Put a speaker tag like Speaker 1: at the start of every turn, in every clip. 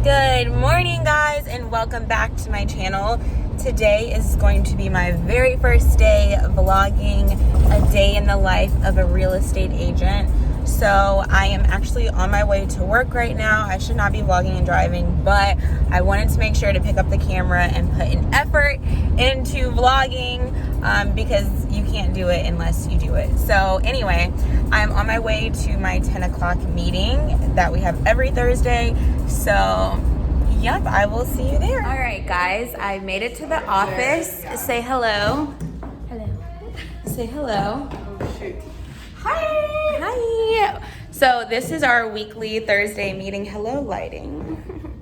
Speaker 1: Good morning, guys, and welcome back to my channel. Today is going to be my very first day vlogging a day in the life of a real estate agent. So I am actually on my way to work right now. I should not be vlogging and driving, but I wanted to make sure to pick up the camera and put an effort into vlogging because you can't do it unless you do it. So anyway, I'm on my way to my 10 o'clock meeting that we have every Thursday. So yep, I will see you there. All right, guys, I made it to the office. Say hello. Hello. Say hello.
Speaker 2: Oh, shoot.
Speaker 1: Hi. Hi. So this is our weekly Thursday meeting. Hello, lighting.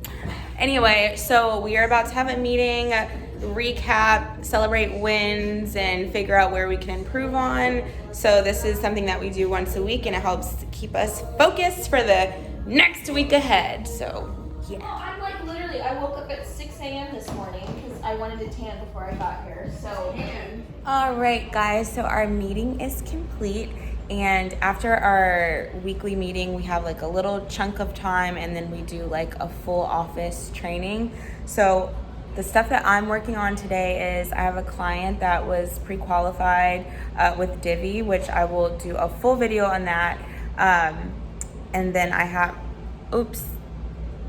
Speaker 1: Anyway, so we are about to have a meeting, recap, celebrate wins, and figure out where we can improve on. So this is something that we do once a week, and it helps keep us focused for the next week ahead. So yeah.
Speaker 3: Well, I'm like literally, I woke up at 6 a.m. this morning because I wanted to tan before I got here. So.
Speaker 1: All right, guys. So our meeting is complete. And after our weekly meeting, we have like a little chunk of time, and then we do like a full office training. So the stuff that I'm working on today is I have a client that was pre-qualified with Divvy, which I will do a full video on that. And then I have,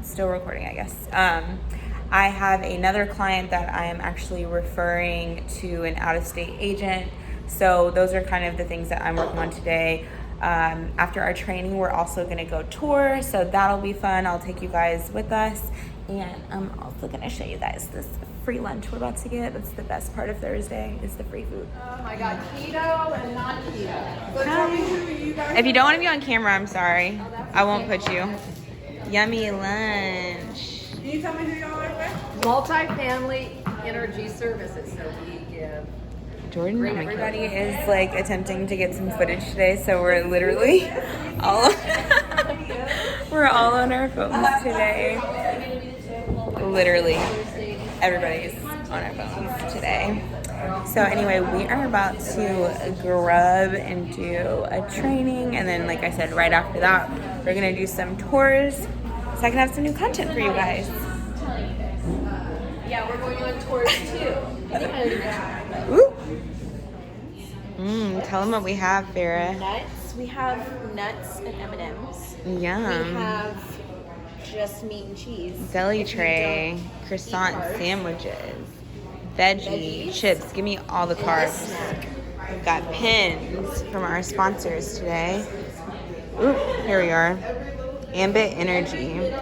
Speaker 1: still recording, I guess. I have another client that I am actually referring to an out-of-state agent. So those are kind of the things that I'm working on today. After our training, we're also gonna go tour, so that'll be fun. I'll take you guys with us. And I'm also gonna show you guys this free lunch we're about to get. That's the best part of Thursday, is the free food.
Speaker 3: Oh my God, keto and not keto.
Speaker 2: So tell me who you guys
Speaker 1: If you don't wanna be on camera, I'm sorry. I won't put you. Yummy lunch.
Speaker 2: Can you tell me who y'all are with?
Speaker 4: Multi-family energy services, so we give.
Speaker 1: Jordan, everybody is like attempting to get some footage today, so we're literally all we're all on our phones today. Literally, everybody's on our phones today. So anyway, we are about to grub and do a training, and then, like I said, right after that, we're gonna do some tours, so I can have some new content for you guys.
Speaker 3: Yeah, we're going on tours too. I think I already mentioned that.
Speaker 1: Ooh. Tell them what we have, Farrah.
Speaker 3: Nuts. We have nuts and M&Ms.
Speaker 1: Yum.
Speaker 3: We have just meat and cheese.
Speaker 1: Deli tray, croissant
Speaker 3: carbs.
Speaker 1: sandwiches, veggie,
Speaker 3: Veggies.
Speaker 1: chips. Give me all the carbs. We've got pins from our sponsors today. Ooh, here we are. Ambit Energy.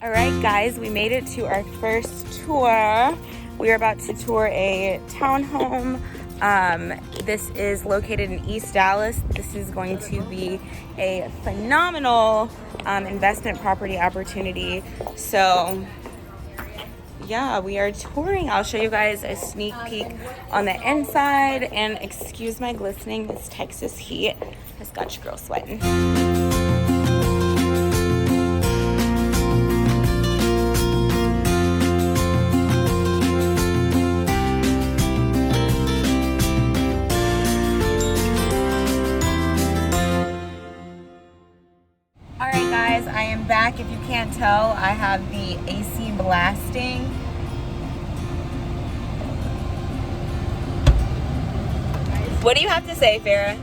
Speaker 1: All right, guys, we made it to our first tour. We are about to tour a townhome. This is located in East Dallas. This is going to be a phenomenal investment property opportunity. So yeah, we are touring. I'll show you guys a sneak peek on the inside. And excuse my glistening, this Texas heat has got your girl sweating. I am back. If you can't tell, I have the AC blasting. What do you have to say, Farrah?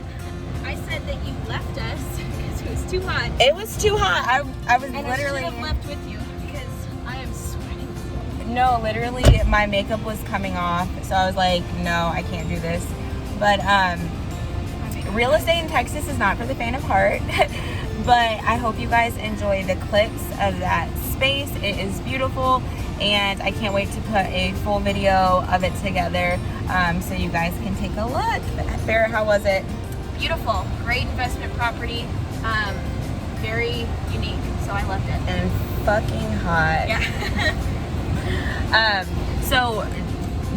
Speaker 3: I said that you left us because it was too hot.
Speaker 1: It was too hot. I was
Speaker 3: And
Speaker 1: literally...
Speaker 3: I should have left with you because I am sweating.
Speaker 1: No, literally, my makeup was coming off. So I was like, no, I can't do this. But real estate in Texas is not for the faint of heart. But I hope you guys enjoy the clips of that space. It is beautiful, and I can't wait to put a full video of it together so you guys can take a look. Farrah, how was it?
Speaker 3: Beautiful, great investment property, very unique, so I loved it.
Speaker 1: And fucking hot.
Speaker 3: Yeah.
Speaker 1: So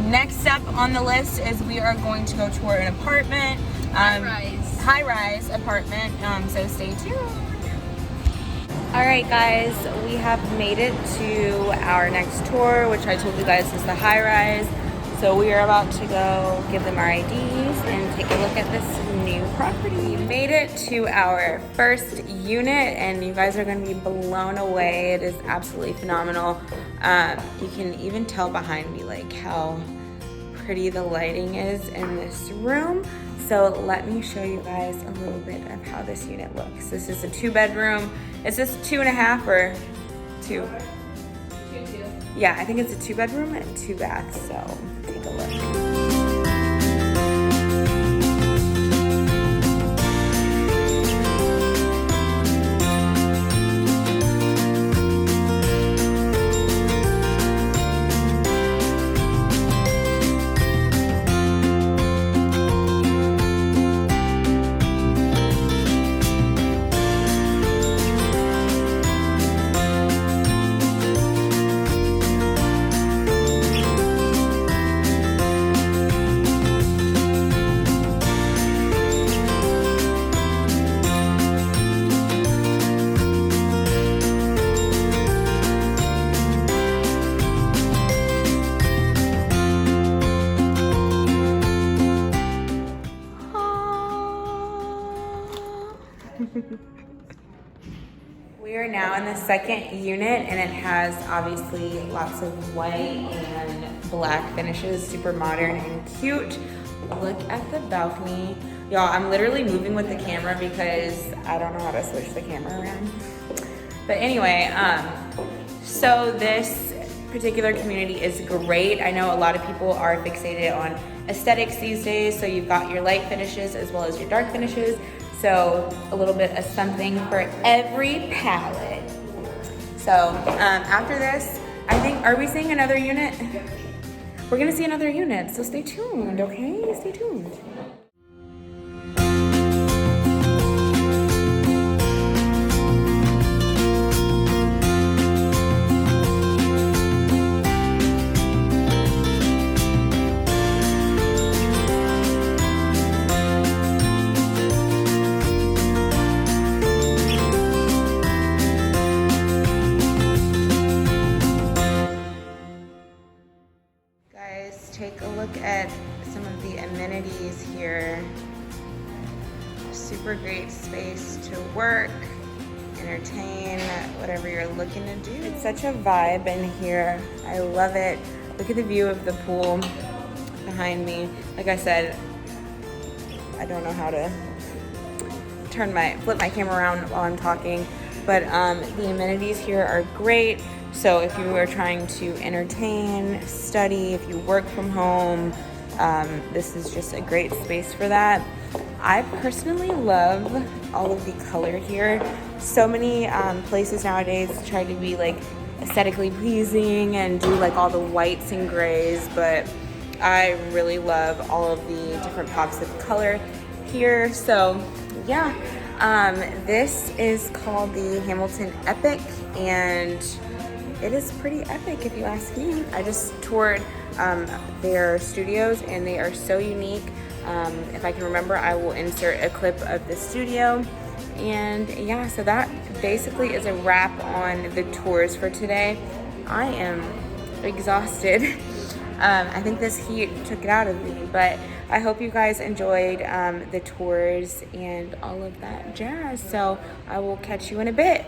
Speaker 1: next up on the list is we are going to go tour an apartment.
Speaker 3: High-rise.
Speaker 1: High-rise apartment, so stay tuned. right, guys, we have made it to our next tour, which I told you guys is the high rise. So we are about to go give them our IDs and take a look at this new property. We made it to our first unit and you guys are gonna be blown away. It is absolutely phenomenal. You can even tell behind me like how pretty the lighting is in this room. So let me show you guys a little bit of how this unit looks. This is a 2-bedroom. Is this 2.5 or 2?
Speaker 4: 2.
Speaker 1: Yeah, I think it's a 2-bedroom and 2 baths, so take a look. We are now in the second unit and it has obviously lots of white and black finishes, super modern and cute. Look at the balcony. Y'all, I'm literally moving with the camera because I don't know how to switch the camera around. But anyway, so this particular community is great. I know a lot of people are fixated on aesthetics these days. So you've got your light finishes as well as your dark finishes. So a little bit of something for every palette. So after this, I think, are we seeing another unit? We're gonna see another unit, so stay tuned, okay? Stay tuned. Take a look at some of the amenities here. Super great space to work, entertain, whatever you're looking to do. It's such a vibe in here. I love it. Look at the view of the pool behind me. Like I said, I don't know how to flip my camera around while I'm talking, but the amenities here are great. So if you are trying to entertain, study, if you work from home, this is just a great space for that. I personally love all of the color here. So many places nowadays try to be like aesthetically pleasing and do like all the whites and grays, but I really love all of the different pops of color here. So yeah, this is called the Hamilton Epic and it is pretty epic if you ask me. I just toured their studios and they are so unique. If I can remember, I will insert a clip of the studio. And yeah, so that basically is a wrap on the tours for today. I am exhausted. I think this heat took it out of me, but I hope you guys enjoyed the tours and all of that jazz. So I will catch you in a bit.